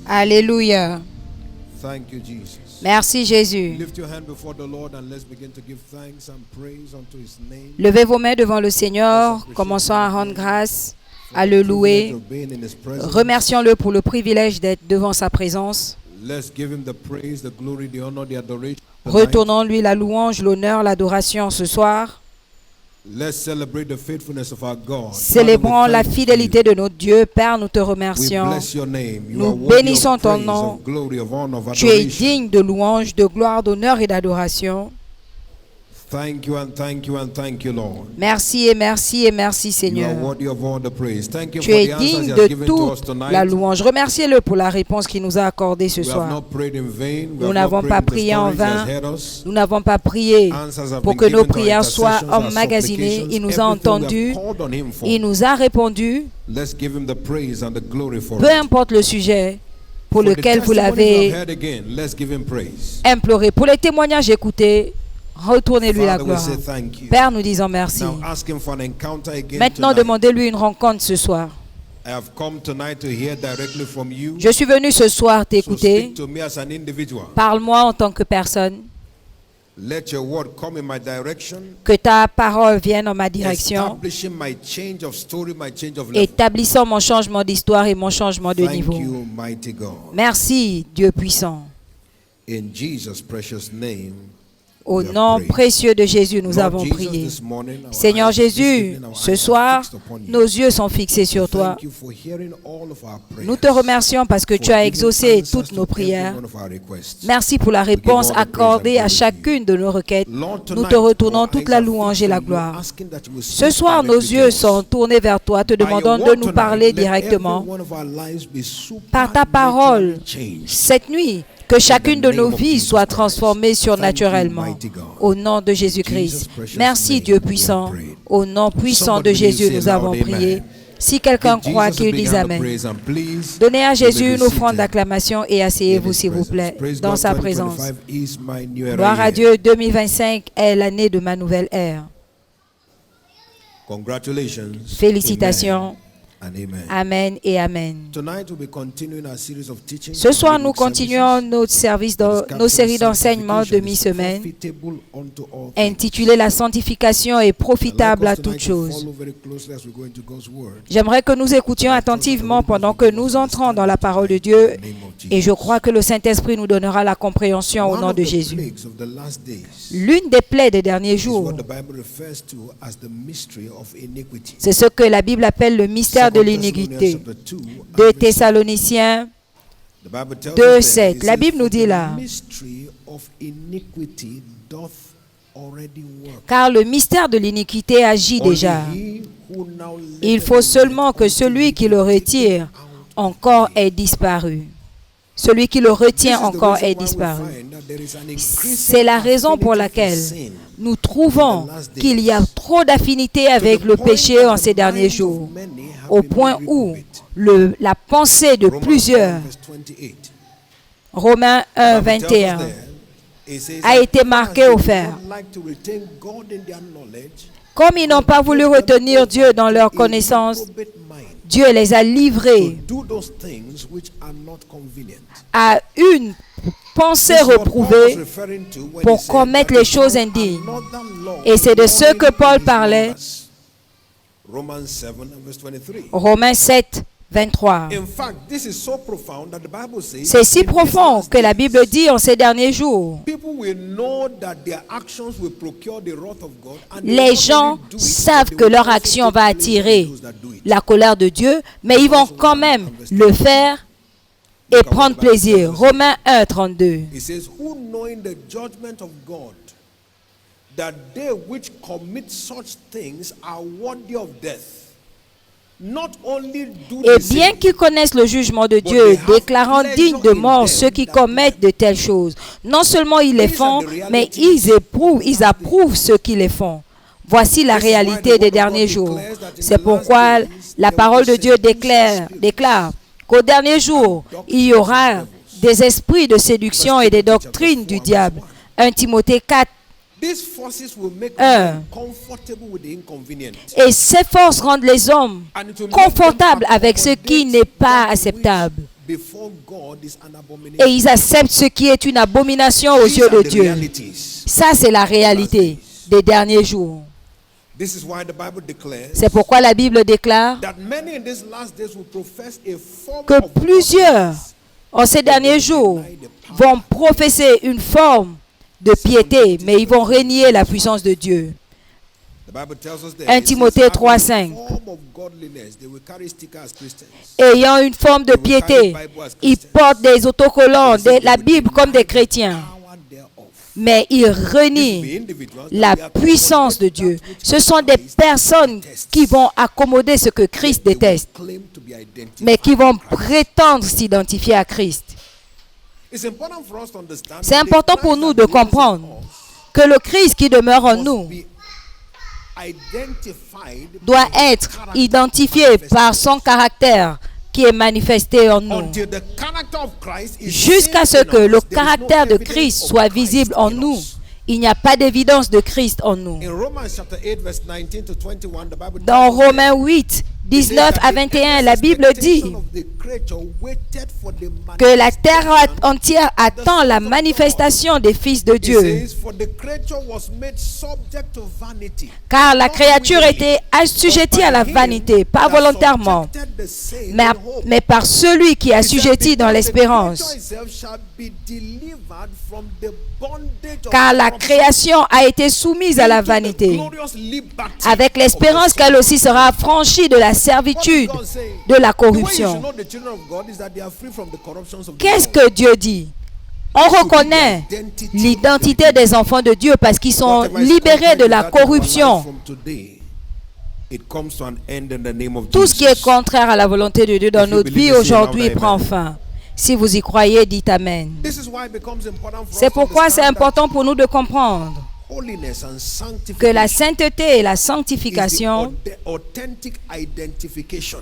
Alléluia. Thank you, Jesus. Merci Jésus. Lift your hand before the Lord and let's begin to give thanks and praise unto His name. Levez vos mains devant le Seigneur. Commençons à rendre grâce, à le louer. Remercions-le pour le privilège d'être devant sa présence. Let's give Him the praise, the glory, the honor, the adoration. Retournons-lui la louange, l'honneur, l'adoration ce soir. Let's celebrate the faithfulness of our God. Célébrons la fidélité de notre Dieu. Père, nous te remercions. Nous bénissons ton nom. Tu es digne de louange, de gloire, d'honneur et d'adoration. Thank you and thank you and thank you, Lord. Merci et merci et merci, Seigneur. You are worthy of all the praise. Thank you Tu for es the digne answers you de have given to us toute tonight. la louange. Remerciez-le pour la réponse qu'il nous a accordée ce We have soir. not prayed in vain. We Nous have n'avons not pas prayed prié en in the stories vain. that heard us. Nous n'avons pas prié Answers have pour been que nos given to our prières soient intercessions, our emmagasinées. supplications, Il nous a everything we have entendus. called on Him for. Il nous a répondu. Let's give Him the praise and the glory for Peu it. importe le sujet pour For the lequel vous testimonies we l'avez have heard again, let's give Him praise. imploré. Pour les témoignages écoutés, retournez-lui la Father, we gloire. say thank you. Père, nous disons merci. Now ask Him for an encounter again Maintenant, tonight. demandez-lui une rencontre ce soir. I have come tonight to hear directly from you. Je suis venu ce soir So t'écouter. speak to me as an individual. Parle-moi en tant que personne. Let your word come in my direction. Que ta parole vienne en ma direction, Establishing my change of story, my change of level. établissant mon changement d'histoire et mon changement de Thank niveau. you, mighty God. Merci, Dieu puissant. In Jesus' precious name. Au we have nom prayed. précieux de Jésus, nous Lord avons Jesus, prié. this morning, our Seigneur eyes this Jésus, evening, our ce eyes are soir, fixed upon you. nos yeux sont fixés sur toi. Thank you for hearing all of our prayers. Nous te remercions parce que tu as exaucé toutes nos prières. Merci pour la réponse accordée à chacune de nos requêtes. Nous te retournons toute la louange et la gloire. Ce soir, nos yeux sont tournés vers toi, te demandant de nous parler directement par ta parole. Cette nuit, que chacune de nos vies soit transformée surnaturellement. Au nom de Jésus-Christ. Merci Dieu puissant. Au nom puissant de Jésus, nous avons prié. Si quelqu'un croit qu'il dise Amen. Donnez à Jésus une offrande d'acclamation et asseyez-vous s'il vous plaît dans sa présence. Gloire à Dieu, 2025 est l'année de ma nouvelle ère. Félicitations. Amen et Amen. Ce soir, nous continuons notre service nos séries d'enseignement de mi-semaine intitulée La sanctification est profitable à toutes choses. J'aimerais que nous écoutions attentivement pendant que nous entrons dans la parole de Dieu et je crois que le Saint-Esprit nous donnera la compréhension au nom de Jésus. L'une des plaies des derniers jours, c'est ce que la Bible appelle le mystère de l'iniquité. 2 Thessaloniciens 2:7. La Bible nous dit là, car le mystère de l'iniquité agit déjà. Il faut seulement que celui qui le retire encore ait disparu. Celui qui le retient encore est disparu. C'est la raison pour laquelle nous trouvons qu'il y a trop d'affinité avec le péché en ces derniers jours, au point où la pensée de plusieurs, Romains 1, 21, a été marquée au fer. Comme ils n'ont pas voulu retenir Dieu dans leur connaissance, Dieu les a livrés à une pensée reprouvée pour commettre les choses indignes. Et c'est de ce que Paul parlait. Romains 7, 23. C'est si profond que la Bible dit en ces derniers jours, les gens savent que leur action va attirer la colère de Dieu, mais ils vont quand même le faire et prendre plaisir. Romains 1, 32. Et bien qu'ils connaissent le jugement de Dieu, déclarant dignes de mort ceux qui commettent de telles choses, non seulement ils les font, mais ils approuvent ceux qui les font. Voici la réalité des derniers jours. C'est pourquoi la parole de Dieu déclare qu'au dernier jour, il y aura des esprits de séduction et des doctrines du diable. 1 Timothée 4, 1. Et ces forces rendent les hommes confortables avec ce qui n'est pas acceptable. Et ils acceptent ce qui est une abomination aux yeux de Dieu. Ça, c'est la réalité des derniers jours. C'est pourquoi la Bible déclare que plusieurs, en ces derniers jours, vont professer une forme de piété, mais ils vont renier la puissance de Dieu. 1 Timothée 3,5. Ayant une forme de piété, ils portent des autocollants, la Bible comme des chrétiens. Mais ils renient la puissance de Dieu. Ce sont des personnes qui vont accommoder ce que Christ déteste, mais qui vont prétendre s'identifier à Christ. C'est important pour nous de comprendre que le Christ qui demeure en nous doit être identifié par son caractère qui est manifesté en nous. Jusqu'à ce que le caractère de Christ soit visible en nous, il n'y a pas d'évidence de Christ en nous. Dans Romains 8, 19 à 21, la Bible dit que la terre entière attend la manifestation des fils de Dieu. Car la créature était assujettie à la vanité, pas volontairement, mais par celui qui est assujetti dans l'espérance. Car la création a été soumise à la vanité, avec l'espérance qu'elle aussi sera affranchie de la servitude de la corruption. Qu'est-ce que Dieu dit? On reconnaît l'identité des enfants de Dieu parce qu'ils sont libérés de la corruption. Tout ce qui est contraire à la volonté de Dieu dans notre vie aujourd'hui prend fin. Si vous y croyez, dites Amen. C'est pourquoi c'est important pour nous de comprendre que la sainteté et la sanctification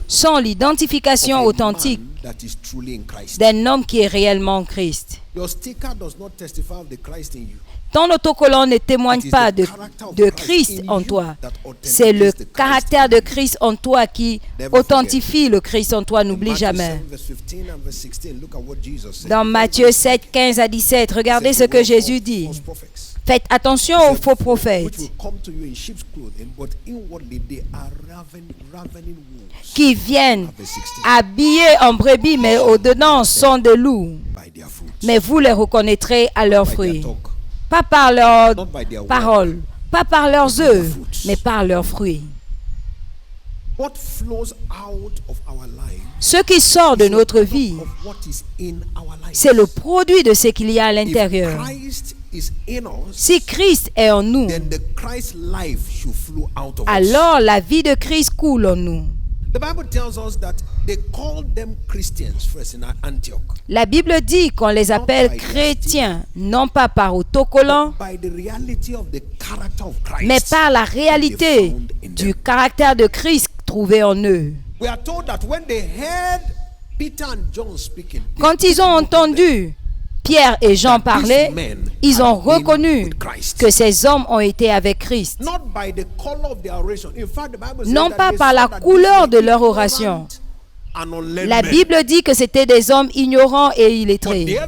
sont l'identification authentique d'un homme qui est réellement Christ. Ton autocollant ne témoigne pas de Christ en toi. C'est le caractère de Christ en toi qui authentifie le Christ en toi. N'oublie jamais. Dans Matthieu 7, 15 à 17, regardez ce que Jésus dit. Faites attention aux faux prophètes qui viennent habillés en brebis, mais au-dedans sont des loups. Mais vous les reconnaîtrez à leurs fruits. Pas par leurs paroles, pas par leurs œuvres, mais par leurs fruits. Ce qui sort de notre vie, c'est le produit de ce qu'il y a à l'intérieur. Si Christ est en nous, alors la vie de Christ coule en nous. La Bible dit qu'on les appelle chrétiens, non pas par autocollant, mais par la réalité du caractère de Christ trouvé en eux. Quand ils ont entendu Pierre et Jean parler, ils ont reconnu que ces hommes ont été avec Christ. Non pas par la couleur de leur oration. La Bible dit que c'était des hommes ignorants et illettrés.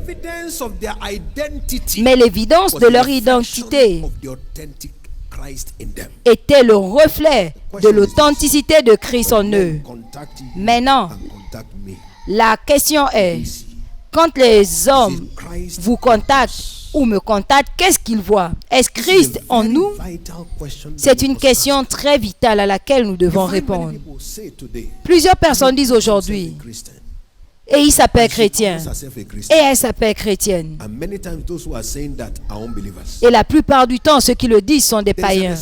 Mais l'évidence de leur identité était le reflet de l'authenticité de Christ en eux. Maintenant, la question est, quand les hommes vous contactent ou me contactent, qu'est-ce qu'ils voient? Est-ce Christ en nous? C'est une question très vitale à laquelle nous devons répondre. Plusieurs personnes disent aujourd'hui, et il s'appelle chrétien, et elle s'appelle chrétienne. Et la plupart du temps, ceux qui le disent sont des païens.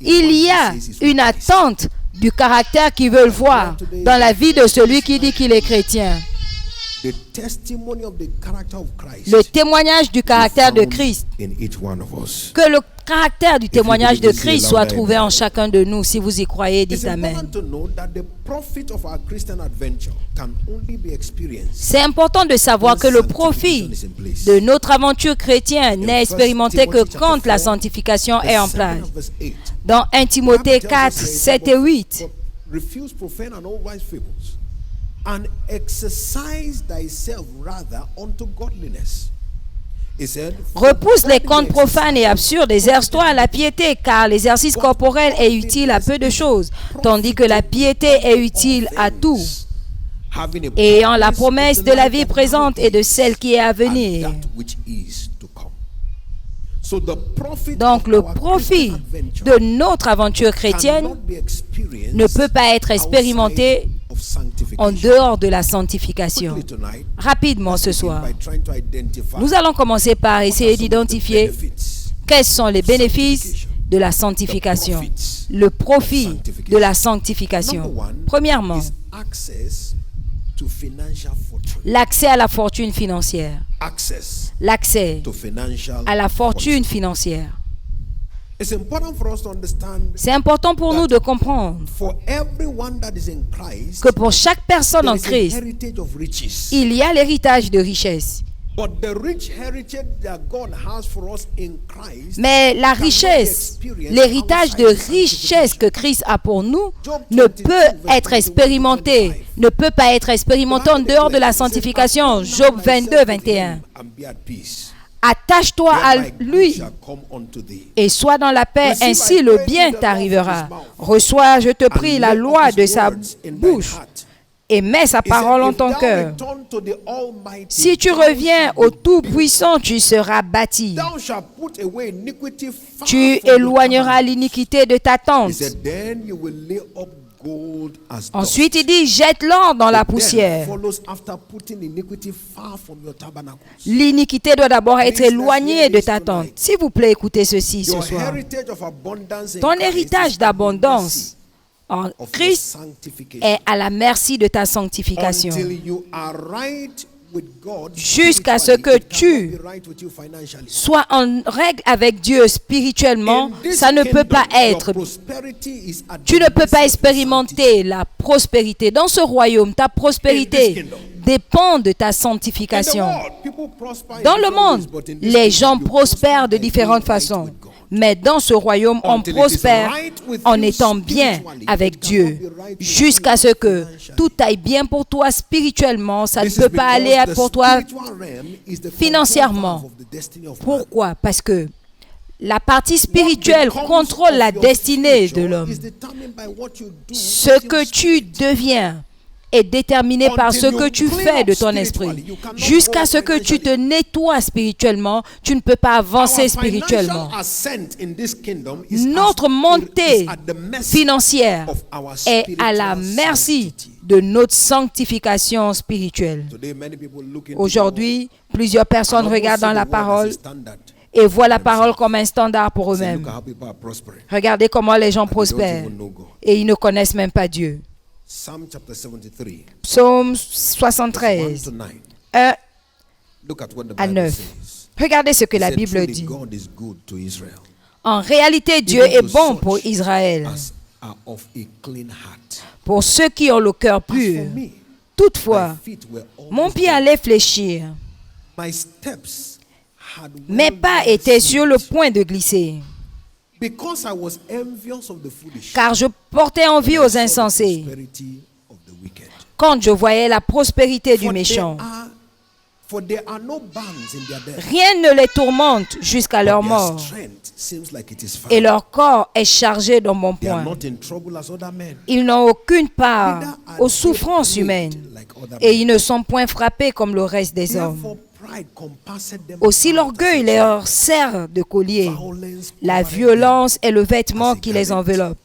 Il y a une attente du caractère qu'ils veulent voir dans la vie de celui qui dit qu'il est chrétien. Le témoignage du caractère de Christ caractère du témoignage de Christ soit trouvé en chacun de nous. Si vous y croyez, dites Amen. C'est important de savoir que le profit de notre aventure chrétienne n'est expérimenté que quand la sanctification est en place. Dans 1 Timothée 4, 7 et 8. And exercise thyself rather unto godliness. Repousse les contes profanes et absurdes, exerce-toi à la piété, car l'exercice corporel est utile à peu de choses, tandis que la piété est utile à tout, ayant la promesse de la vie présente et de celle qui est à venir. Donc le profit de notre aventure chrétienne ne peut pas être expérimenté en dehors de la sanctification. Rapidement ce soir, nous allons commencer par essayer d'identifier quels sont les bénéfices de la sanctification, le profit de la sanctification. Premièrement, l'accès à la fortune financière. L'accès à la fortune financière. C'est important pour nous de comprendre que pour chaque personne en Christ, il y a l'héritage de richesse. Mais la richesse, l'héritage de richesse que Christ a pour nous ne peut être expérimenté, ne peut pas être expérimenté en dehors de la sanctification. Job 22, 21. Attache-toi à lui et sois dans la paix, ainsi le bien t'arrivera. Reçois, je te prie, la loi de sa bouche et mets sa parole en ton cœur. Si tu reviens au Tout-Puissant, tu seras bâti. Tu éloigneras l'iniquité de ta tente. Ensuite, il dit, jette l'or dans la poussière. L'iniquité doit d'abord être éloignée de ta tente. S'il vous plaît, écoutez ceci ce soir. Ton héritage d'abondance en Christ est à la merci de ta sanctification. Jusqu'à ce que tu sois en règle avec Dieu spirituellement, ça ne peut pas être. Tu ne peux pas expérimenter la prospérité. Dans ce royaume, ta prospérité dépend de ta sanctification. Dans le monde, les gens prospèrent de différentes façons. Mais dans ce royaume, on prospère en étant bien avec Dieu. Jusqu'à ce que tout aille bien pour toi spirituellement, ça ne peut pas aller pour toi financièrement. Pourquoi? Parce que la partie spirituelle contrôle la destinée de l'homme. Ce que tu deviens est déterminé par ce que tu fais de ton esprit. Jusqu'à ce que tu te nettoies spirituellement, tu ne peux pas avancer spirituellement. Notre montée financière est à la merci de notre sanctification spirituelle. Aujourd'hui, plusieurs personnes regardent dans la parole et voient la parole comme un standard pour eux-mêmes. Regardez comment les gens prospèrent et ils ne connaissent même pas Dieu. Psaume 73, 1 à 9. Regardez ce que la Bible dit. En réalité, Dieu est bon pour Israël, pour ceux qui ont le cœur pur. Toutefois, mon pied allait fléchir. Mes pas étaient sur le point de glisser. Car je portais envie aux insensés quand je voyais la prospérité du méchant. Rien ne les tourmente jusqu'à leur mort, et leur corps est chargé dans mon poing. Ils n'ont aucune part aux souffrances humaines, et ils ne sont point frappés comme le reste des hommes. Aussi l'orgueil leur sert de collier. La violence est le vêtement qui les enveloppe.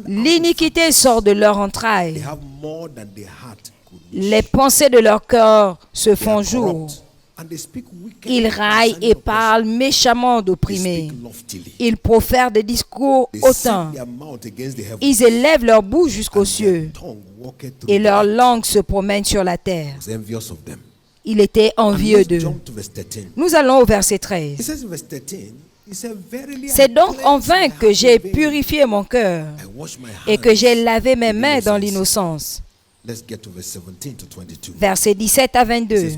L'iniquité sort de leur entraille. Les pensées de leur cœur se font jour. Ils raillent et parlent méchamment d'opprimés. Ils profèrent des discours hautains. Ils élèvent leur bouche jusqu'aux cieux. Et leur langue se promène sur la terre. Il était envieux d'eux. Nous allons au verset 13. C'est donc en vain que j'ai purifié mon cœur et que j'ai lavé mes mains dans l'innocence. Versets 17 à 22.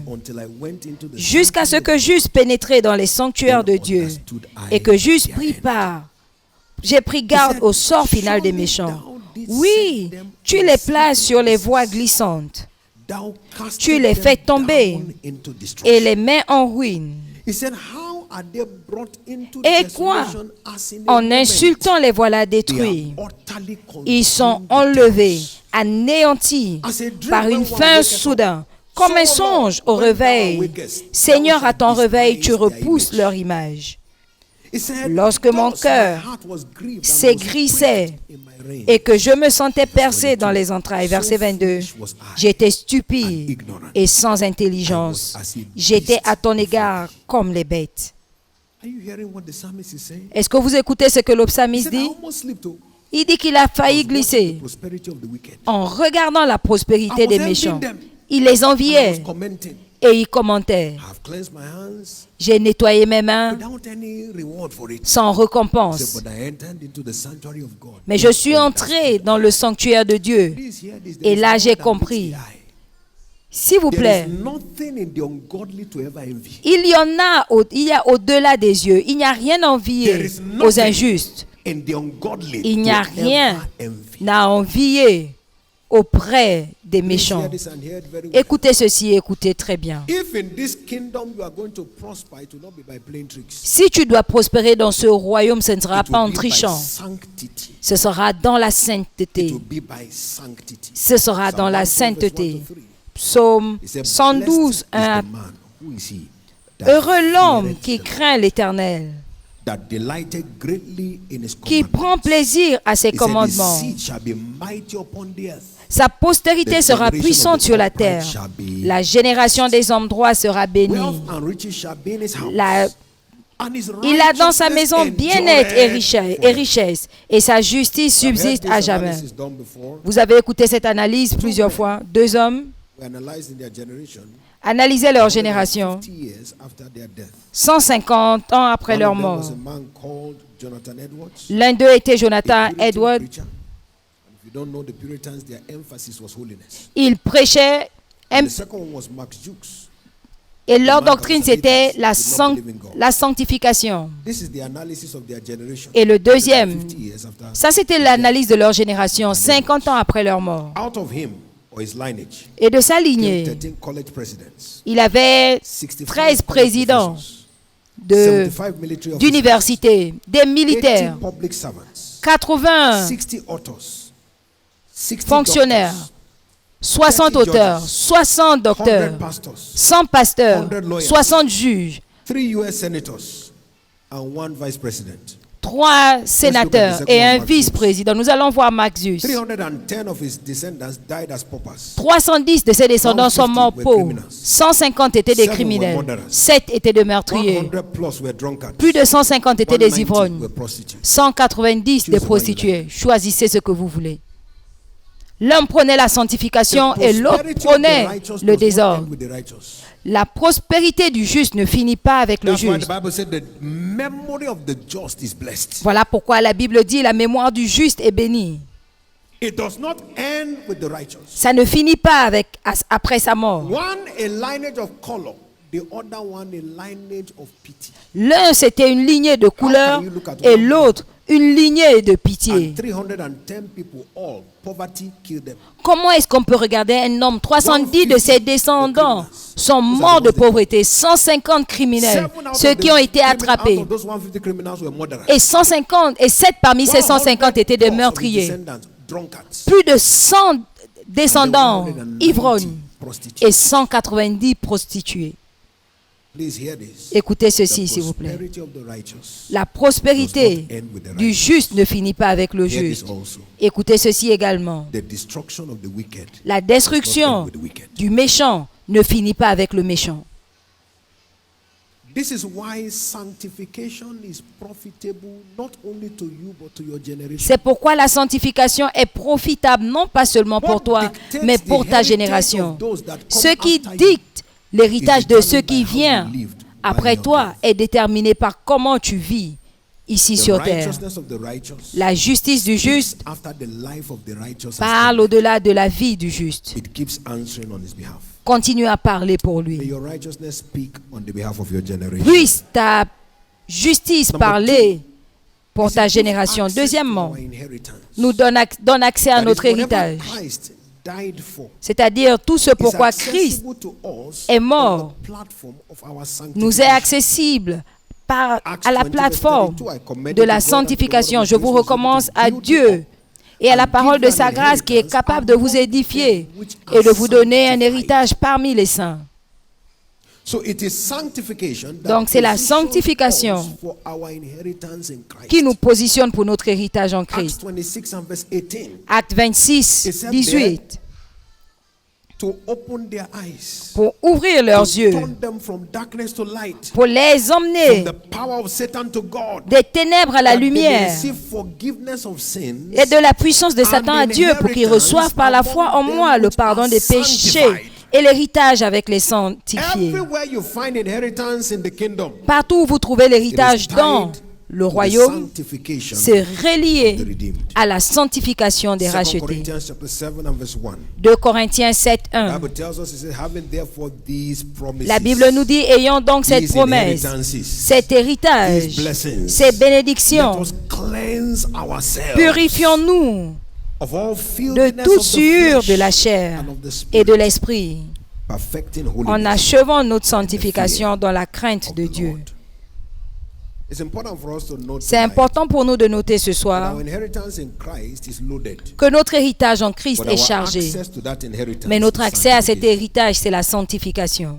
Jusqu'à ce que j'eusse pénétré dans les sanctuaires de Dieu et que j'eusse pris part. J'ai pris garde au sort final des méchants. Oui, tu les places sur les voies glissantes. Tu les fais tomber et les mets en ruine. Et quoi? En insultant, les voilà détruits. Ils sont enlevés, anéantis par une faim soudain, comme un songe au réveil. Seigneur, à ton réveil, tu repousses leur image. Lorsque mon cœur s'aigrissait et que je me sentais percé dans les entrailles, verset 22, j'étais stupide et sans intelligence. J'étais à ton égard comme les bêtes. Est-ce que vous écoutez ce que le psalmiste dit? Il dit qu'il a failli glisser en regardant la prospérité des méchants. Il les enviait et il commentait. J'ai nettoyé mes mains sans récompense. Mais je suis entré dans le sanctuaire de Dieu et là j'ai compris. S'il vous plaît, il y a au-delà des yeux, il n'y a rien à envier aux injustes. Il n'y a rien à envier auprès des méchants. Écoutez ceci, écoutez très bien. Si tu dois prospérer dans ce royaume, ce ne sera pas en trichant. Ce sera dans la sainteté. Ce sera dans la sainteté. Psaume 112, 1. Heureux l'homme qui craint l'Éternel, qui prend plaisir à ses commandements. Sa postérité sera puissante sur la terre. La génération des hommes droits sera bénie. Il a dans sa maison bien-être et richesse, et sa justice subsiste à jamais. Vous avez écouté cette analyse plusieurs fois. Deux hommes analysaient leur génération 150 ans après leur mort. L'un d'eux était Jonathan Edwards. Il prêchait et leur doctrine c'était la sanctification. Et le deuxième, ça c'était l'analyse de leur génération 50 ans après leur mort. Et de sa lignée, il avait 13 présidents d'universités, des militaires, 80 fonctionnaires, 60 auteurs, 60 docteurs, 100 pasteurs, 60 juges, 3 sénateurs et un vice-président. Nous allons voir Marcus. 310 de ses descendants sont morts pauvres. 150 étaient des criminels. 7 étaient des meurtriers. Plus de 150 étaient des ivrognes. 190 des prostituées. Choisissez ce que vous voulez. L'un prenait la sanctification et l'autre prenait le désordre. La prospérité du juste ne finit pas avec le juste. Voilà pourquoi la Bible dit la mémoire du juste est bénie. Ça ne finit pas après sa mort. L'un c'était une lignée de couleur et l'autre une lignée de pitié. Comment est-ce qu'on peut regarder un homme? 310 de ses descendants sont morts de pauvreté. 150 criminels, ceux qui ont été attrapés. Et 7 parmi ces 150 étaient des meurtriers. Plus de 100 descendants ivrognes et 190 prostituées. Écoutez ceci, s'il vous plaît. La prospérité du juste ne finit pas avec le juste. Écoutez ceci également. La destruction du méchant ne finit pas avec le méchant. C'est pourquoi la sanctification est profitable non pas seulement pour toi, mais pour ta génération. Ce qui dicte L'héritage de ceux qui viennent après toi est déterminé par comment tu vis ici sur terre. La justice du juste parle au-delà de la vie du juste. Continue à parler pour lui. Puisse ta justice parler pour ta génération. Deuxièmement, nous donne accès à notre héritage. C'est-à-dire tout ce pourquoi Christ est mort nous est accessible à la plateforme de la sanctification. Je vous recommence à Dieu et à la parole de sa grâce qui est capable de vous édifier et de vous donner un héritage parmi les saints. Donc c'est la sanctification qui nous positionne pour notre héritage en Christ. Acte 26, 18. Pour ouvrir leurs yeux, pour les emmener des ténèbres à la lumière et de la puissance de Satan à Dieu, pour qu'ils reçoivent par la foi en moi le pardon des péchés et l'héritage avec les sanctifiés. Partout où vous trouvez l'héritage dans le royaume, c'est relié à la sanctification des rachetés. 2 Corinthiens 7, 1. La Bible nous dit, ayant donc cette promesse, cet héritage, ces bénédictions, purifions-nous de toute souillure de la chair et de l'esprit, en achevant notre sanctification dans la crainte de Dieu. C'est important pour nous de noter ce soir que notre héritage en Christ est chargé. Mais notre accès à cet héritage, c'est la sanctification.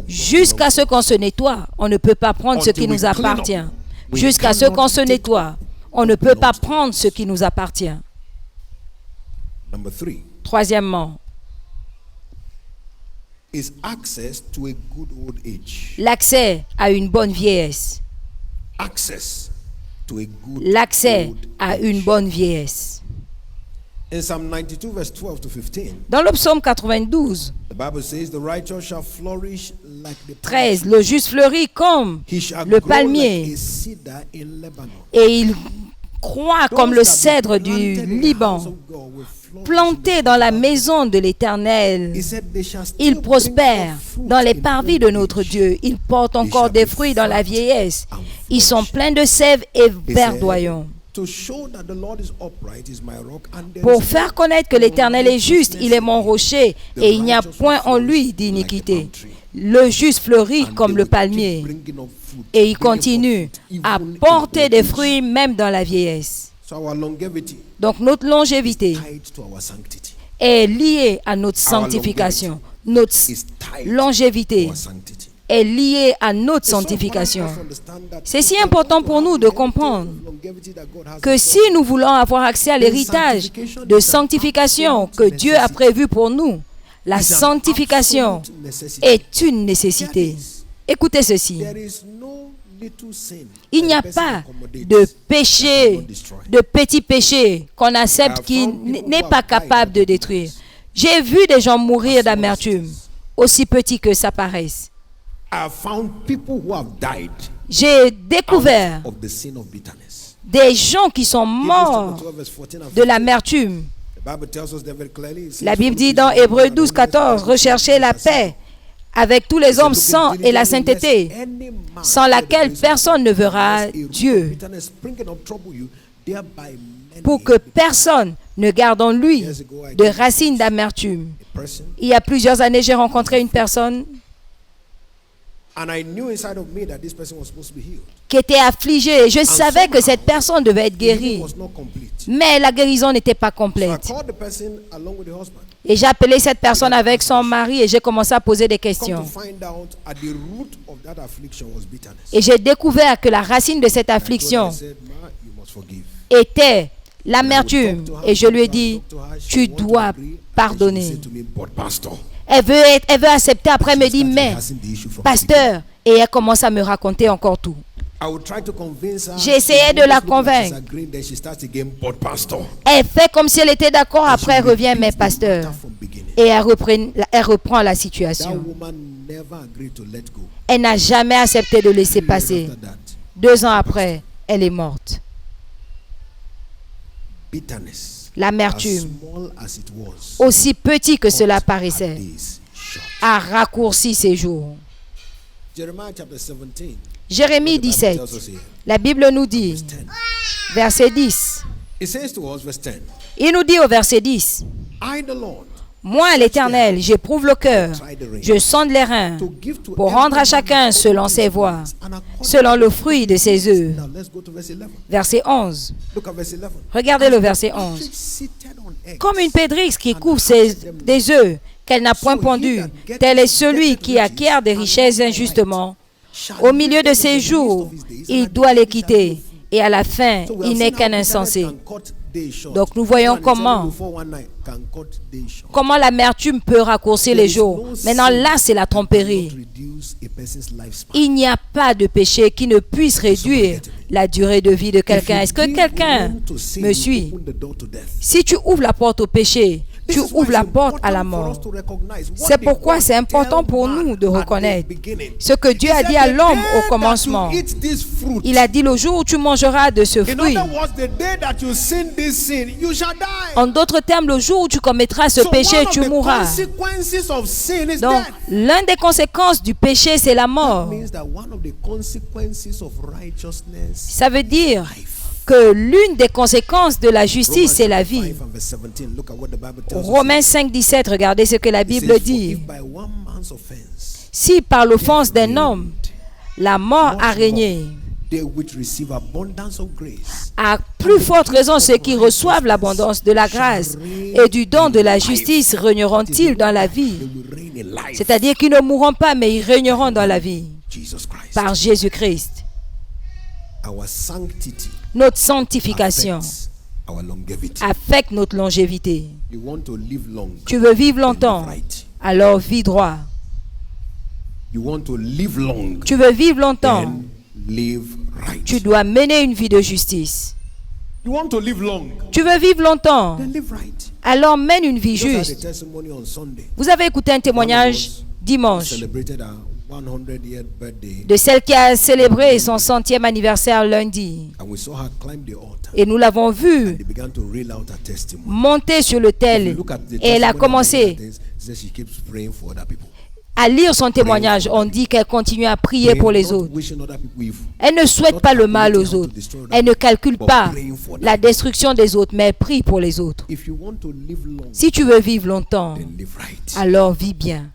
Jusqu'à ce qu'on se nettoie, on ne peut pas prendre ce qui nous appartient. Jusqu'à ce qu'on se nettoie, on ne peut pas prendre ce qui nous appartient. Troisièmement, l'accès à une bonne vieillesse. L'accès à une bonne vieillesse. Dans le psaume 92, 13, le juste fleurit comme le palmier et il croît comme le cèdre du Liban. Planté dans la maison de l'Éternel, il prospère dans les parvis de notre Dieu. Il porte encore des fruits dans la vieillesse. Ils sont pleins de sève et verdoyants. Pour faire connaître que l'Éternel est juste, il est mon rocher et il n'y a point en lui d'iniquité. Le juste fleurit comme le palmier et il continue à porter des fruits même dans la vieillesse. Donc notre longévité est liée à notre sanctification. Notre longévité est liée à notre sanctification. C'est si important pour nous de comprendre que si nous voulons avoir accès à l'héritage de sanctification que Dieu a prévu pour nous, la sanctification est une nécessité. Écoutez ceci. Il n'y a pas de péché, de petit péché qu'on accepte qui n'est pas capable de détruire. J'ai vu des gens mourir d'amertume, aussi petits que ça paraisse. J'ai découvert des gens qui sont morts de l'amertume. La Bible dit dans Hébreux 12, 14, recherchez la paix avec tous les hommes sans et la sainteté, sans laquelle personne ne verra Dieu, pour que personne ne garde en lui de racines d'amertume. Il y a plusieurs années, j'ai rencontré une personne qui était affligée et je savais que cette personne devait être guérie, mais la guérison n'était pas complète. Et j'ai appelé cette personne avec son mari et j'ai commencé à poser des questions. Et j'ai découvert que la racine de cette affliction était l'amertume. Et je lui ai dit, tu dois pardonner. Elle veut accepter, après elle me dit, mais pasteur, et elle commence à me raconter encore tout. J'ai essayé de la convaincre. Elle fait comme si elle était d'accord, après elle revient, mais pasteur. Et elle reprend la situation. Elle n'a jamais accepté de laisser passer. 2 ans après, elle est morte. L'amertume, aussi petit que cela paraissait, a raccourci ses jours. Jérémie 17, la Bible nous dit, verset 10, il nous dit au verset 10, moi, l'Éternel, j'éprouve le cœur, je sonde les reins, pour rendre à chacun selon ses voies, selon le fruit de ses œuvres. Verset 11. Regardez le verset 11. Comme une pédrix qui couvre des œufs qu'elle n'a point pondus, tel est celui qui acquiert des richesses injustement. Au milieu de ses jours, il doit les quitter, et à la fin, il n'est qu'un insensé. Donc nous voyons comment l'amertume peut raccourcir les jours. Maintenant là, c'est la tromperie. Il n'y a pas de péché qui ne puisse réduire la durée de vie de quelqu'un. Est-ce que quelqu'un me suit? Si tu ouvres la porte au péché, tu ouvres la porte à la mort. C'est pourquoi c'est important pour nous de reconnaître ce que Dieu a dit à l'homme au commencement. Il a dit le jour où tu mangeras de ce fruit. En d'autres termes, le jour où tu commettras ce péché, tu mourras. Donc, l'une des conséquences du péché, c'est la mort. Ça veut dire que l'une des conséquences de la justice, c'est la vie. Romains 5, 17, regardez ce que la Bible dit. Si par l'offense d'un homme, la mort a régné, à plus forte raison, ceux qui reçoivent l'abondance de la grâce et du don de la justice régneront-ils dans la vie? C'est-à-dire qu'ils ne mourront pas, mais ils régneront dans la vie par Jésus-Christ. Notre sanctification affecte notre longévité. Tu veux vivre longtemps, alors vis droit. Tu veux vivre longtemps, tu dois mener une vie de justice. Tu veux vivre longtemps, alors mène une vie juste. Vous avez écouté un témoignage dimanche de celle qui a célébré son 100e anniversaire lundi. Et nous l'avons vue monter sur l'autel et elle a commencé à lire son témoignage. On dit qu'elle continue à prier pour les autres. Elle ne souhaite pas le mal aux autres. Elle ne calcule pas la destruction des autres, mais elle prie pour les autres. Si tu veux vivre longtemps, alors vis bien.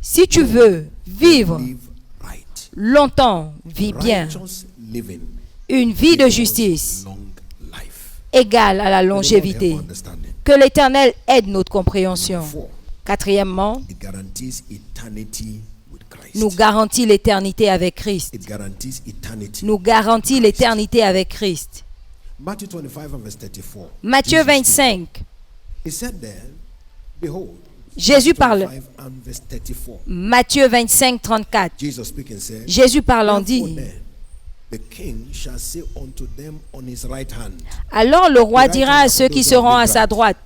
Si tu veux vivre longtemps, vis bien. Une vie de justice égale à la longévité. Que l'Éternel aide notre compréhension. Quatrièmement, nous garantit l'éternité avec Christ. Nous garantit l'éternité avec Christ. Matthieu 25. Jésus parle. Matthieu 25, 34. Jésus parlant dit, alors le roi dira à ceux qui seront à sa droite,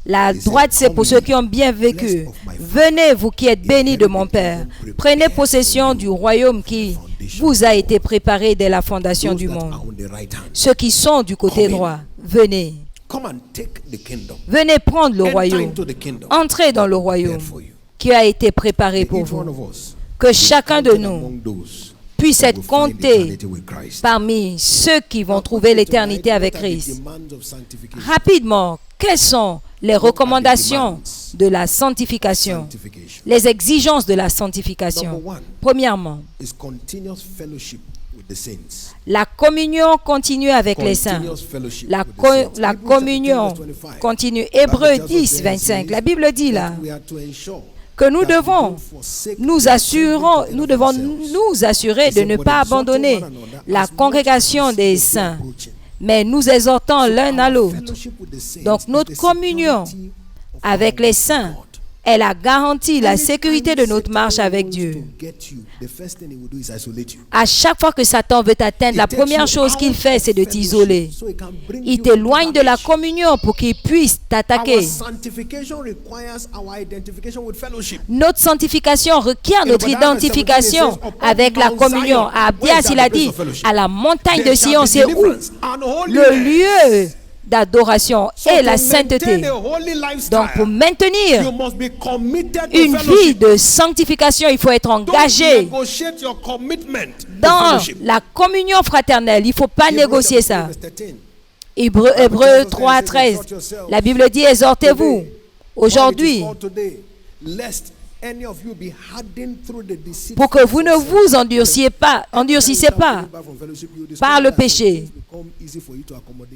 la droite c'est pour ceux qui ont bien vécu, venez vous qui êtes bénis de mon Père, prenez possession du royaume qui vous a été préparé dès la fondation du monde. Ceux qui sont du côté droit, venez. Venez prendre le royaume. Entrez dans le royaume qui a été préparé pour vous. Que chacun de nous puisse être compté parmi ceux qui vont trouver l'éternité avec Christ. Rapidement, quelles sont les recommandations de la sanctification, les exigences de la sanctification? Premièrement, la communion continue avec les saints. La communion continue. Hébreux 10, 25. La Bible dit là que nous devons nous assurer de ne pas abandonner la congrégation des saints, mais nous exhortons l'un à l'autre. Donc notre communion avec les saints Elle a garanti la sécurité de notre marche avec Dieu. À chaque fois que Satan veut t'atteindre, la première chose qu'il fait, c'est de t'isoler. Il t'éloigne de la communion pour qu'il puisse t'attaquer. Notre sanctification requiert notre identification avec la communion. Abdias, il a dit, à la montagne de Sion, c'est où le lieu d'adoration et la sainteté. Donc, pour maintenir une vie de sanctification, il faut être engagé dans la communion fraternelle. Il ne faut pas négocier ça. Hébreux 3:13. La Bible dit, exhortez-vous aujourd'hui pour que vous ne vous endurcissez pas par le péché.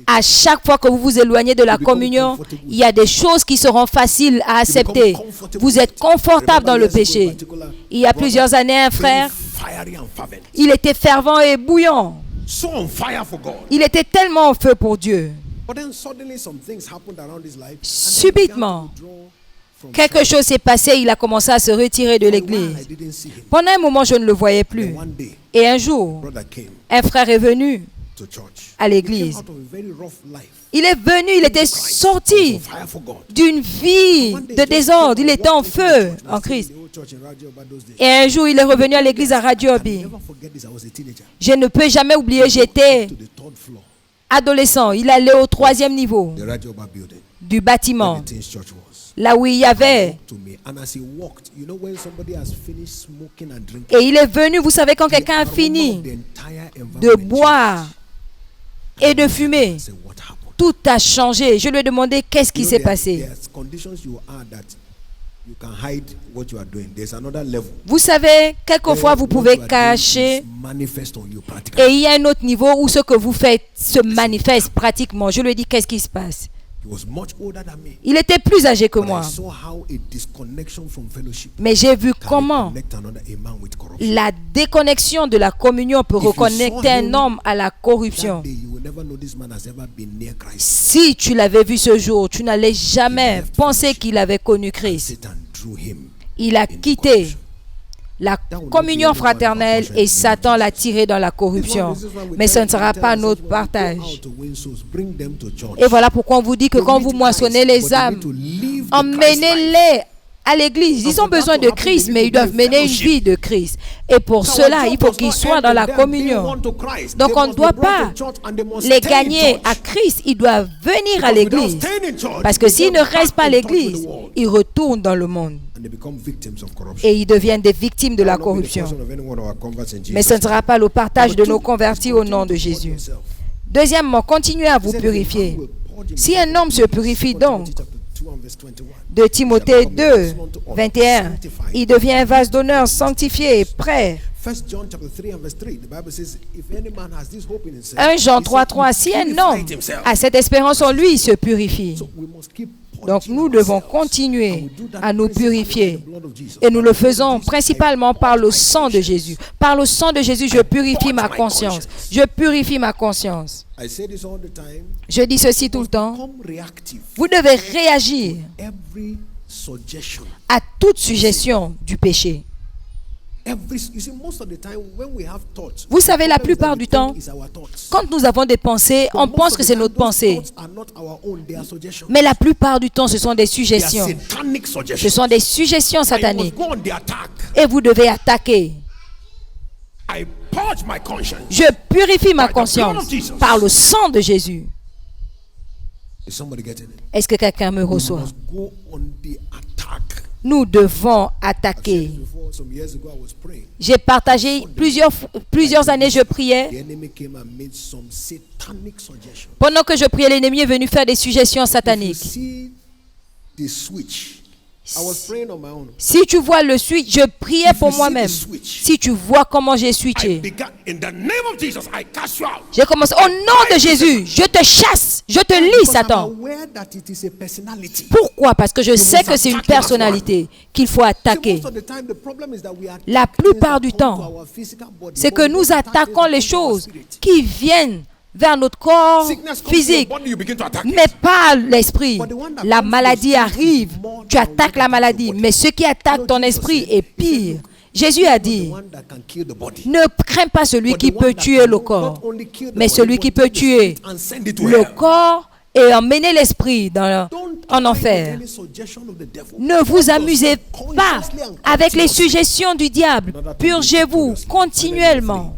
À chaque fois que vous vous éloignez de la communion, il y a des choses qui seront faciles à accepter. Vous êtes confortable dans le péché. Il y a plusieurs années, un frère, il était fervent et bouillant. Il était tellement en feu pour Dieu. Subitement, quelque chose s'est passé, il a commencé à se retirer de l'église. Pendant un moment, je ne le voyais plus. Et un jour, un frère est venu à l'église. Il est venu, il était sorti d'une vie de désordre. Il était en feu en Christ. Et un jour, il est revenu à l'église à Radio Obi. Je ne peux jamais oublier, j'étais adolescent. Il allait au 3e niveau du bâtiment. Là où il y avait. Et il est venu, vous savez, quand quelqu'un a fini de boire et de fumer, tout a changé. Je lui ai demandé qu'est-ce qui s'est passé. Vous savez, quelquefois vous pouvez cacher et il y a un autre niveau où ce que vous faites se manifeste pratiquement. Je lui ai dit qu'est-ce qui se passe. Il était plus âgé que moi. Mais j'ai vu comment la déconnexion de la communion peut reconnecter un homme à la corruption. Si tu l'avais vu ce jour, tu n'allais jamais penser qu'il avait connu Christ. Il a quitté la communion fraternelle et Satan l'a tiré dans la corruption. Mais ce ne sera pas notre partage. Et voilà pourquoi on vous dit que quand vous moissonnez les âmes, emmenez-les à l'église. Ils ont besoin de Christ, mais ils doivent mener une vie de Christ. Et pour cela, il faut qu'ils soient dans la communion. Donc on ne doit pas les gagner à Christ. Ils doivent venir à l'église. Parce que s'ils ne restent pas à l'église, ils retournent dans le monde. Et ils deviennent des victimes de la corruption. Mais ce ne sera pas le partage de nos convertis au nom de Jésus. Deuxièmement, continuez à vous purifier. Si un homme se purifie donc, de Timothée 2, 21, il devient un vase d'honneur sanctifié et prêt. 1 Jean 3, 3, si un homme a cette espérance en lui, il se purifie. Donc nous devons continuer à nous purifier. Et nous le faisons principalement par le sang de Jésus. Par le sang de Jésus, je purifie ma conscience. Je purifie ma conscience. Je dis ceci tout le temps. Vous devez réagir à toute suggestion du péché. Vous savez, la plupart du temps, quand nous avons des pensées, on pense que c'est notre pensée. Mais la plupart du temps, ce sont des suggestions. Ce sont des suggestions sataniques. Et vous devez attaquer. Je purifie ma conscience par le sang de Jésus. Est-ce que quelqu'un me reçoit? Nous devons attaquer. J'ai partagé plusieurs années, je priais. Pendant que je priais, l'ennemi est venu faire des suggestions sataniques. Si tu vois le switch, je priais pour moi-même. Si tu vois comment j'ai switché, j'ai commencé au nom de Jésus, je te chasse, je te lis, Satan. Pourquoi? Parce que je sais que c'est une personnalité qu'il faut attaquer. La plupart du temps, c'est que nous attaquons les choses qui viennent vers notre corps physique, mais pas l'esprit. La maladie arrive, tu attaques la maladie, mais ce qui attaque ton esprit est pire. Jésus a dit, ne crains pas celui qui peut tuer le corps, mais celui qui peut tuer le corps et emmener l'esprit en enfer. Ne vous amusez pas avec les suggestions du diable. Purgez-vous continuellement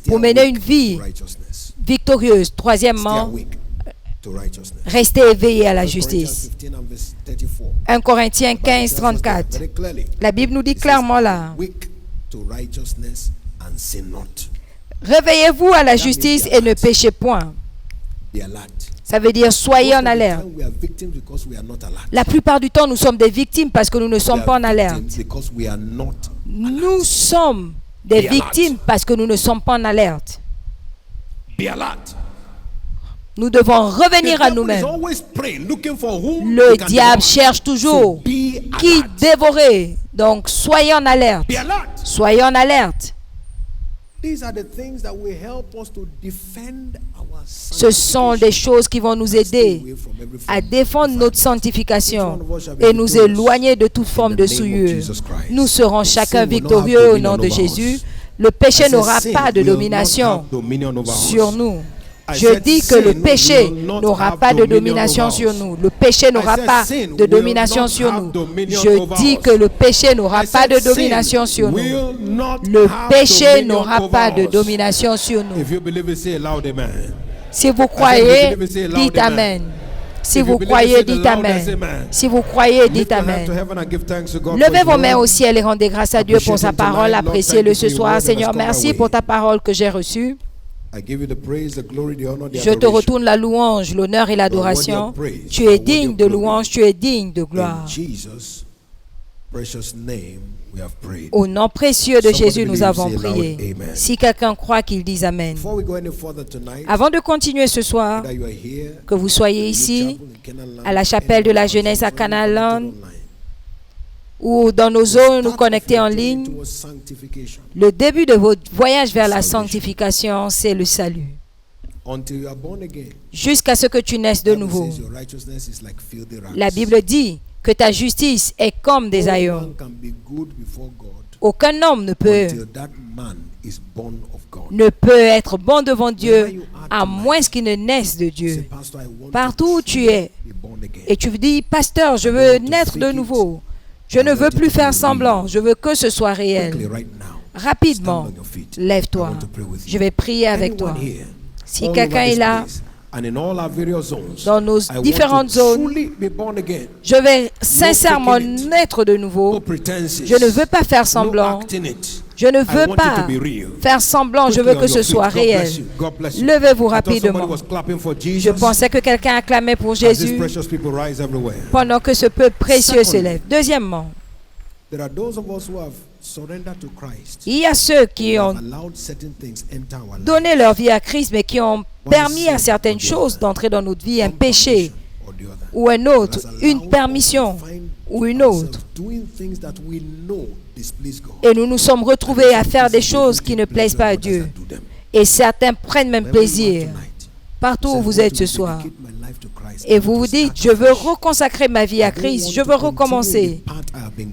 pour mener une vie victorieuse. Troisièmement, restez éveillés à la justice. 1 Corinthiens 15, 34. La Bible nous dit clairement là, réveillez-vous à la justice et ne péchez point. Ça veut dire soyez en alerte. La plupart du temps, nous sommes des victimes parce que nous ne sommes pas en alerte. Nous sommes des victimes parce que nous ne sommes pas en alerte. Nous devons revenir à nous-mêmes. Le diable cherche toujours qui dévorer. Donc, soyez en alerte. Soyez en alerte. Ce sont des choses qui vont nous aider à défendre notre sanctification et nous éloigner de toute forme de souillure. Nous serons chacun victorieux au nom de Jésus. Le péché n'aura pas de domination sur nous. Je dis que le péché n'aura pas de domination sur nous. Le péché n'aura pas de domination sur nous. Je dis que le péché n'aura pas de domination sur nous. Le péché n'aura pas de domination sur nous. Si vous croyez, dites Amen. Si vous croyez, dites Amen. Si vous croyez, dites Amen. Levez vos mains au ciel et rendez grâce à Dieu pour sa parole. Appréciez-le ce soir. Seigneur, merci pour ta parole que j'ai reçue. Je te retourne la louange, l'honneur et l'adoration. Tu es digne de louange, tu es digne de gloire. Au nom précieux de Jésus, nous avons prié. Si quelqu'un croit qu'il dise Amen. Avant de continuer ce soir, que vous soyez ici, à la chapelle de la jeunesse à Canaan, ou dans nos zones nous connecter en ligne, le début de votre voyage vers la sanctification, c'est le salut. Jusqu'à ce que tu naisses de nouveau. La Bible dit que ta justice est comme des aïeux. Aucun homme ne peut être bon devant Dieu à moins qu'il ne naisse de Dieu. Partout où tu es, et tu dis, pasteur, je veux naître de nouveau. Je ne veux plus faire semblant. Je veux que ce soit réel. Rapidement, lève-toi. Je vais prier avec toi. Si quelqu'un est là, dans nos différentes zones, je vais sincèrement naître de nouveau. Je ne veux pas faire semblant. Je ne veux pas faire semblant, je veux que ce soit réel. Levez-vous rapidement. Je pensais que quelqu'un acclamait pour Jésus pendant que ce peuple précieux se lève. Deuxièmement, il y a ceux qui ont donné leur vie à Christ, mais qui ont permis à certaines choses d'entrer dans notre vie, un péché ou un autre, une permission ou une autre. Et nous nous sommes retrouvés à faire des choses qui ne plaisent pas à Dieu. Et certains prennent même plaisir. Partout où vous êtes ce soir. Et vous vous dites, je veux reconsacrer ma vie à Christ, je veux recommencer.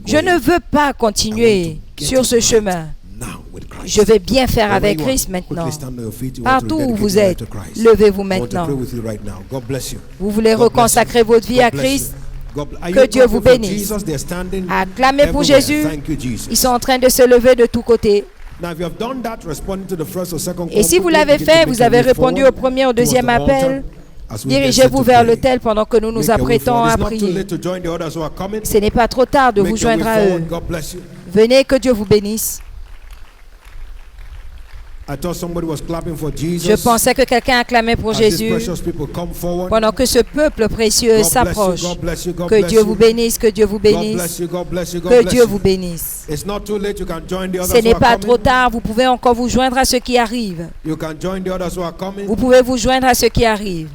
Je ne veux pas continuer sur ce chemin. Je vais bien faire avec Christ maintenant. Partout où vous êtes, levez-vous maintenant. Vous voulez reconsacrer votre vie à Christ? Que Dieu vous bénisse. Acclamez pour Jésus. Ils sont en train de se lever de tous côtés. Et si vous l'avez fait, vous avez répondu au premier ou au deuxième appel, dirigez-vous vers l'autel pendant que nous nous apprêtons à prier. Ce n'est pas trop tard de vous joindre à eux. Venez, que Dieu vous bénisse. Je pensais que quelqu'un acclamait pour Jésus pendant que ce peuple précieux s'approche. Que Dieu vous bénisse, que Dieu vous bénisse, que Dieu vous bénisse. Ce n'est pas trop tard, vous pouvez encore vous joindre à ceux qui arrivent. Vous pouvez vous joindre à ceux qui arrivent.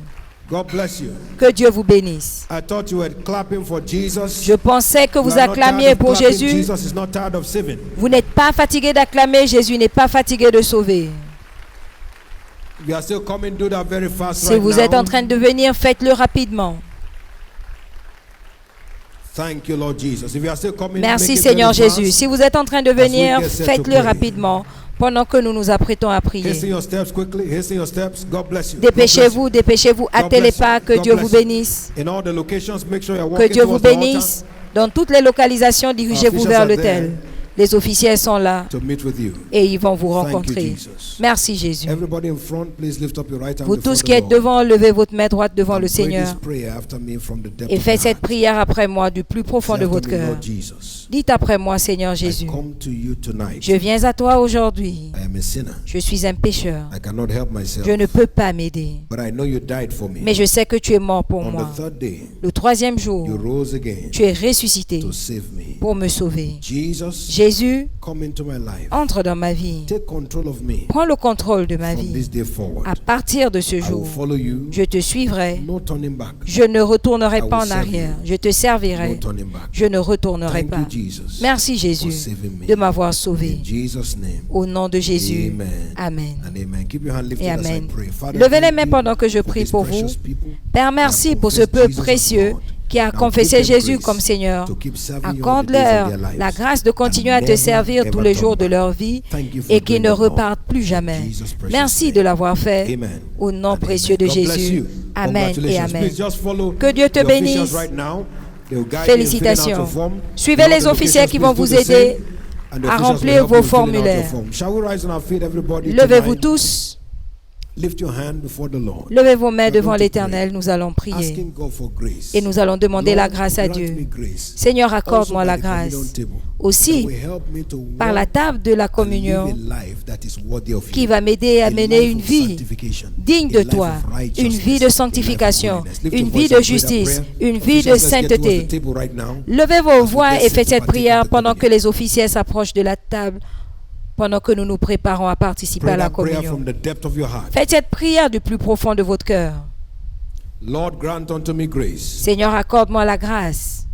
Que Dieu vous bénisse. Je pensais que vous acclamiez pour Jésus. Vous n'êtes pas fatigué d'acclamer. Jésus n'est pas fatigué de sauver. If you are still coming, do that very fast Si right vous now. êtes en train de venir, faites-le rapidement. Thank you, Lord Jesus. If you are still coming, Merci make it Seigneur very Jésus. fast. Si vous êtes en train de venir, get set to faites-le pray. rapidement pendant que nous nous apprêtons à prier. Hasten your steps quickly. Hasten your steps. God bless you. Dépêchez-vous, dépêchez-vous, hâtez les pas, que Dieu vous bénisse. In all the locations, make sure you're Que walking Dieu vous towards the altar bénisse. Dans toutes les localisations, dirigez-vous vers l'autel. Les officiels sont là to meet with you. et ils vont vous Thank you, rencontrer. Jesus. Merci Jésus. Everybody in front, please lift up your right hand Vous before tous the qui êtes Lord. devant, levez votre main droite devant And le pray Seigneur this prayer after me from the depth et of faites your cette heart. prière après moi du plus profond Say de after votre me, cœur. Lord Jesus, Dites après moi, Seigneur Jésus, I come to you tonight. je viens à toi aujourd'hui. I am a sinner. Je suis un pécheur. I cannot help myself. Je ne peux pas m'aider. But I know you died for me. Mais je sais que tu es mort pour On moi. the third day, Le troisième jour, you rose again tu es ressuscité to save me. pour me sauver. Jesus, Jésus, come into my life. entre dans ma vie. Take control of me Prends le contrôle de ma from vie. this day forward. À partir de ce I will jour, follow you. je te suivrai. No turning back. Je ne retournerai I will pas en serve arrière. you. Je te No servirai. turning back. Je ne retournerai Thank pas. you, Jesus, Merci for Jésus saving me. de m'avoir sauvé. In Jesus' name. Au nom de Jésus. Amen. Amen. And amen. Keep your hand lifted Et as I amen. pray. Father, Levez les thank mains you pendant que je for prie these pour vous. precious people Père, that merci have pour ce confessed peuple Jesus as précieux Lord. qui a Now confessé give them Jésus grace comme Seigneur. to keep serving you all the days Accorde-leur of their lives la grâce de continuer and à te never, servir ever tous les turn jours de back. leur vie Thank you for et qu'ils doing ne it, Lord. repartent plus jamais. In Jesus' precious Merci name. de l'avoir fait Amen. au nom And précieux amen. de God bless Jésus. you. Amen et Congratulations. amen. Please just follow Que Dieu te the officials bénisse. right now. They will guide you in filling out Félicitations. your form. Suivez In all les the officiels qui locations, vont please vous do the same. aider And the à officials will remplir help vos you in filling out your formulaires. form. Shall we rise on our feet, everybody, Levez-vous tonight? tous. Lift your hand before the Lord. Levez vos mains We're devant going to l'Éternel. pray. Nous allons prier. Asking God for grace. Et nous allons demander la Lord, grâce à grant Dieu. me grace. Seigneur, accorde-moi Also la by the communion grâce. table, Aussi, that will help me to par la walk table de la and communion, live a life that is worthy of qui you. va m'aider à A mener life une of vie sanctification, digne a de life toi, of une righteousness, vie a de life of sanctification, holiness. Lift une your vie voice de and pray that justice, prayer. une vie de Officials, let's get towards sainteté. the table right now. Levez vos As we voix get et set faites to cette partake prière of the pendant que communion. les officiels s'approchent de la table, pendant que nous nous préparons à participer Pray à la that prayer communion. from the depth of your heart. Faites cette prière du plus profond de votre cœur. Lord, grant unto me grace Seigneur, accorde-moi la grâce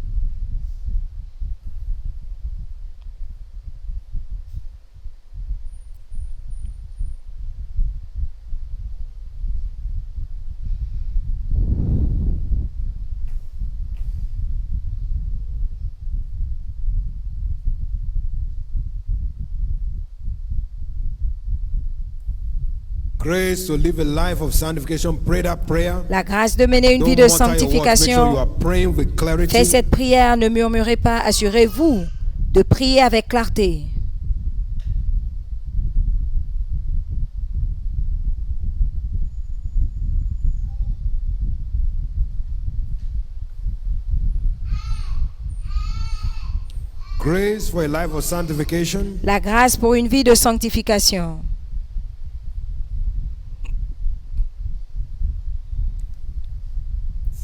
grace to live a life of sanctification. Pray that prayer. la grâce de mener une Don't vie de mutter your words. Make sure you sanctification. are praying with clarity. Faites cette prière, ne murmurez pas, assurez-vous de prier avec clarté. Grace for a life of sanctification. La grâce pour une vie de sanctification.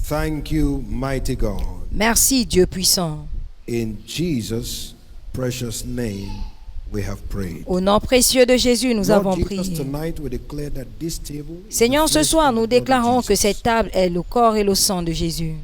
Thank you, mighty God. Merci Dieu puissant. In Jesus' precious name, we have prayed. Au nom précieux de Jésus, nous Lord avons Jesus, prié. tonight we declare that this table is Seigneur, the ce flesh soir, and nous blood of déclarons que Jesus. cette table est le corps et le sang de Jésus.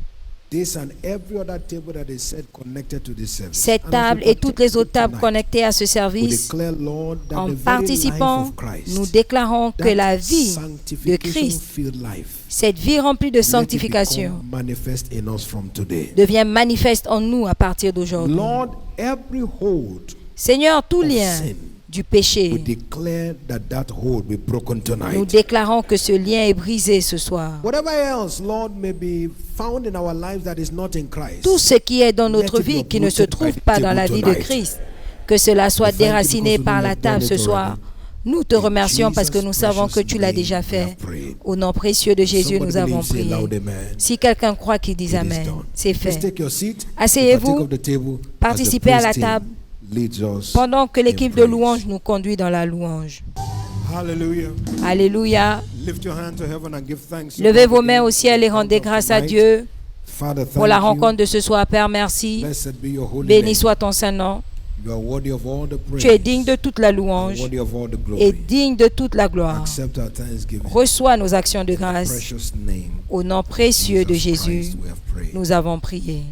This and every other table that is set connected to this service. Cette And as table we et toutes les partake autres tables tonight, connectées à ce we service, declare, Lord, that en the very life participant, of Christ, nous déclarons que that la vie de sanctification Christ, filled life, cette vie remplie de let it sanctification, become manifest in us from today. devient manifeste en nous à partir d'aujourd'hui. Lord, every hold Seigneur, tout of lien sin, du we péché, declare that hold be broken nous tonight. déclarons que ce lien est brisé ce soir. Whatever else, Lord, may be found in our lives that is not in Christ. Tout ce qui est dans notre Let it be vie qui ne se uprooted trouve by the pas dans table la vie de tonight. Christ, que cela soit We thank you déraciné because par we la have table done ce it soir. already. Nous te In remercions parce que Jesus' nous savons que tu l'as precious déjà name we have fait. prayed. Au nom précieux de Jésus, Somebody nous avons believe, say prié. loud amen. Si quelqu'un croit qu'il dise It is Amen, done. c'est Please fait. take your seat. Asseyez-vous, Partake of the table as the participez à la praise team table leads us pendant que in l'équipe de praise. louange nous conduit dans la louange. Hallelujah. Alléluia. Lift your hand to heaven and give thanks to Levez God vos again mains au for ciel the et rendez encounter grâce à tonight. Dieu Father, pour la thank you. rencontre de ce soir. Père, merci. Blessed be your holy Béni name. soit ton Saint-Nom. You are worthy of all the praise. Tu es digne de toute la and louange worthy of all the et glory. digne de toute la gloire. Accept our thanksgiving. Reçois nos actions de In the grâce. precious name Au nom précieux de Jesus Jésus, Christ we have prayed. nous avons prié.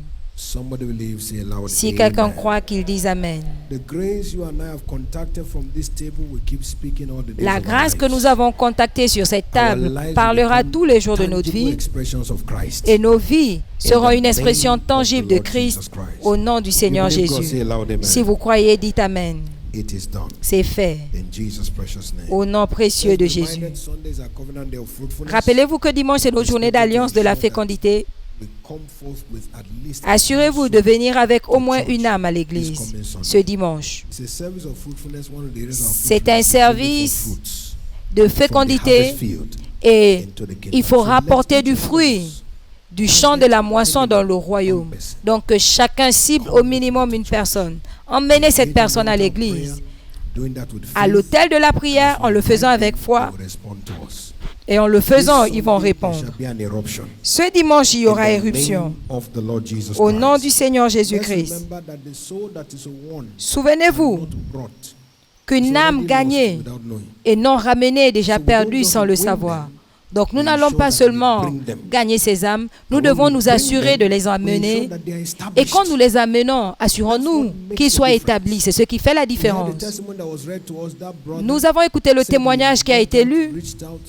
Somebody believes, say loud, Si quelqu'un amen. croit, qu'il dise Amen. The grace you and I have contacted from this table will keep speaking all the days La of our grâce que lives. nous avons contactée sur cette table Our lives parlera become tous les jours de notre tangible vie expressions of Christ. et nos vies seront In the une expression name of tangible the de Lord Christ Jesus Christ. au nom du Seigneur You believe God, Jésus. say loud, amen. Si vous croyez, dites Amen. It is done. C'est fait In Jesus' precious name. au nom précieux de Jésus. Sundays are covenant day of fruitfulness. Rappelez-vous que dimanche est notre journée d'alliance de la fécondité. We come forth with at least Assurez-vous de venir avec au moins une âme à l'église ce dimanche. It's a service of fruitfulness. One of the areas of C'est un fruitfulness is service different fruits de from the fécondité harvest field et into the kingdom. il faut So let's rapporter each du one of fruit us du champ de la moisson dans le royaume. Donc que chacun cible au minimum une personne. Emmenez cette personne à l'église, doing that with à faith, l'autel de la prière, en le faisant avec foi, they will respond to us. et en le faisant, ils vont This Sunday, there répondre. shall be an eruption. Ce dimanche, il y aura In the éruption. name of the Lord Jesus Au nom Christ. du Seigneur Let's Jésus-Christ. remember that the soul that is won, Souvenez-vous not brought, qu'une is âme already gagnée lost without knowing. et non ramenée est déjà So we perdue don't sans just le win savoir. them. Donc nous We n'allons ensure pas that we seulement bring them. gagner ces âmes, nous And when devons we nous bring assurer them, de les we ensure amener. that they are Et established. quand nous les amenons, assurons-nous That's what makes qu'ils the soient difference. établis. C'est ce qui fait la We had the différence. testimony that was read to us, that brother Nous avons écouté le said he témoignage qui a été lu. reached out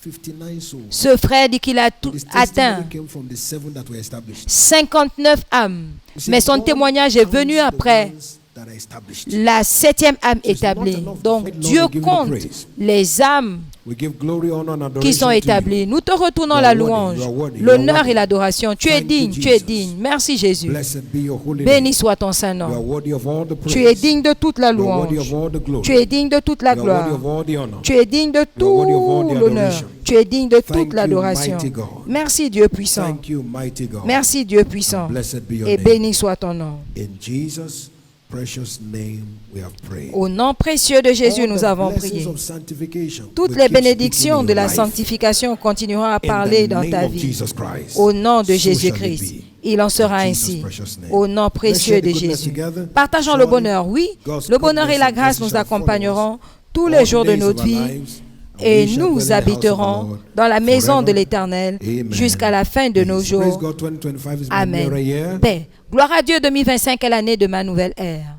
59 souls. Ce frère dit qu'il a tout His atteint testimony came from the 7 that were established. 59 âmes. You see, Mais son God témoignage est counts venu the après ones that are established. la 7e âme So it's not établie. enough to Donc fight, Lord, Dieu we give you the compte praise. les âmes We give glory, honor, and adoration qui sont to you. établies. Nous te retournons You la are worthy, louange, you are worthy, you are l'honneur worthy. et l'adoration. Tu es Thank you, digne, tu es Jesus. digne. Merci Jésus. Blessed be your holy Béni name. soit ton saint You are nom. worthy of all the praise. Tu es digne de toute la You are worthy louange. of all the glory. Tu es digne de toute la You are worthy gloire. of all the honor. Tu es digne de You are worthy of all tout the l'honneur. adoration. Tu es digne de Thank toute you, l'adoration. mighty God. Merci Dieu puissant. Thank you, mighty God. Merci Dieu puissant. Blessed be your Et name. béni soit ton nom. In Jesus' precious name we have prayed. Au nom précieux de Jésus, All nous the avons blessings prié. of sanctification Toutes will les keep speaking bénédictions in de la your life. sanctification continueront à In parler the dans name ta of vie. Jesus Christ. Au nom de So shall it Jésus-Christ. be. Il en sera In ainsi. Jesus' precious name. Au nom Let's précieux share the de goodness Jésus. together. Partageons le Surely, bonheur, oui. God's Le bonheur et la goodness and grâce mercy nous shall accompagneront tous all les the jours de days notre of our vie lives, and et we shall dwell in nous the house of the habiterons Lord dans la maison de forever. l'Éternel Amen. jusqu'à la fin de nos Praise jours. God, 2025 is my Amen. mirror year. Paix. Gloire à Dieu, 2025 est l'année de ma nouvelle ère.